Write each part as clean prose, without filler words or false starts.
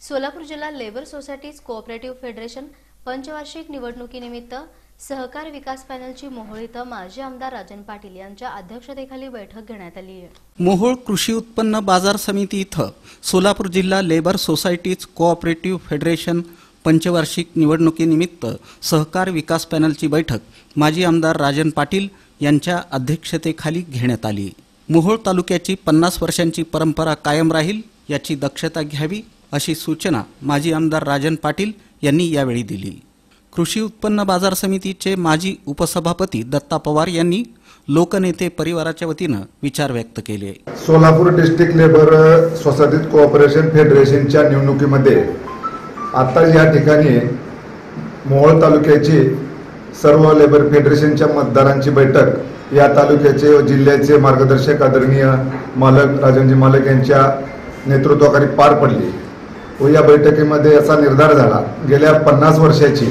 सोलापूर जिल्हा labour societies cooperative federation पंचवार्षिक निवडणुकीनिमित्त सहकार विकास पॅनलची मोहोळ इथं माजी आमदार राजन पाटील यांच्या अध्यक्षतेखाली बैठक घेण्यात आली आहे। मोहोळ कृषी उत्पन्न बाजार समिती इथं सोलापूर जिल्हा लेबर सोसायटीज कोऑपरेटिव्ह फेडरेशन पंचवार्षिक निवडणुकीनिमित्त सहकार विकास पॅनलची बैठक माजी आमदार राजन पाटील यांच्या अध्यक्षतेखाली घेण्यात आली। मोहोळ तालुक्याची 50 वर्षांची परंपरा कायम राहील याची दक्षता घ्यावी अशी सूचना माजी आमदार राजन पाटील यांनी यावेळी दिली। कृषी उत्पन्न बाजार समितीचे माजी उपसभापती दत्ता पवार यांनी लोकनेते परिवाराच्या वतीने विचार व्यक्त केले। Solapur district labour society cooperation फेडरेशनच्या निवडणुकीमध्ये आता या ठिकाणी मोहोळ तालुक्याची सर्व लेबर फेडरेशनच्या मतदारांची बैठक या तालुक्याचे जिल्ह्याचे मार्गदर्शक आदरणीय मालक राजनजी मालक यांच्या नेतृत्वाखाली पार पडली व या बैठकीमध्ये असा निर्धार झाला गेल्या 50 वर्षाची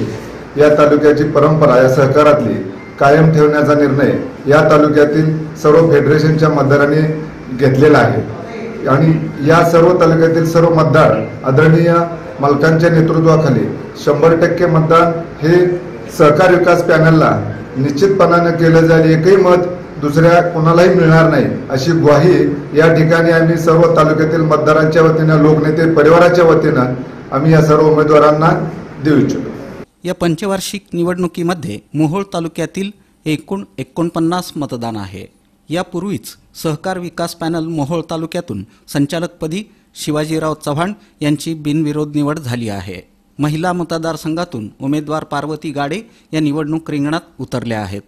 या तालुक्याची परंपरा या सहकारातली कायम ठेवण्याचा निर्णय या तालुक्यातील सर्व फेडरेशनच्या मतदारांनी घेतलेला आहे आणि या सर्व तालुक्यातील सर्व मतदार आदरणीय मालकांच्या नेतृत्वाखाली 100% मतदान हे सहकार विकास पॅनलला निश्चितपणाने केले जाईल। एकही मत दुसऱ्या कोणालाही मिळणार नाही अशी ग्वाही या ठिकाणी आम्ही सर्व तालुक्यातील मतदारांच्या वतीने लोकनेते परिवाराच्या वतीने आम्ही या सर्व उमेदवारांना देऊ इच्छितो। या पंचवार्षिक निवडणुकीमध्ये मोहोळ तालुक्यातील एकूण 49 मतदान आहे। यापूर्वीच सहकार विकास पॅनल मोहोळ तालुक्यातून संचालकपदी शिवाजीराव चव्हाण यांची बिनविरोध निवड झाली आहे। महिला मतदारसंघातून उमेदवार पार्वती गाडे या निवडणूक रिंगणात उतरल्या आहेत।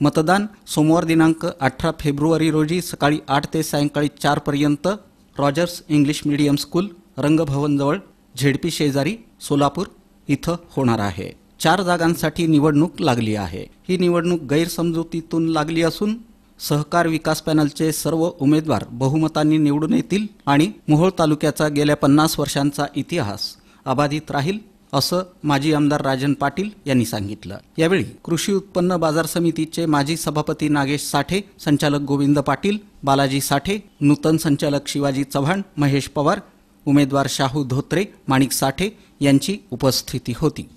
मतदान सोमवार दिनांक 18 फेब्रुवारी रोजी सकाळी 8 ते सायंकाळी 4 पर्यंत रॉजर्स इंग्लिश मीडियम स्कूल रंगभवनजवळ झेडपी शेजारी सोलापूर इथं होणार आहे। 4 जागांसाठी निवडणूक लागली आहे। ही निवडणूक गैरसमजुतीतून लागली असून सहकार विकास पॅनलचे सर्व उमेदवार बहुमतांनी निवडून येतील आणि मोहोळ तालुक्याचा गेल्या 50 वर्षांचा इतिहास अबाधित राहील असं माजी आमदार राजन पाटील यांनी सांगितलं। यावेळी कृषी उत्पन्न बाजार समितीचे माजी सभापती नागेश साठे, संचालक गोविंद पाटील, बालाजी साठे, नूतन संचालक शिवाजी चव्हाण, महेश पवार, उमेदवार शाहू धोत्रे, माणिक साठे यांची उपस्थिती होती।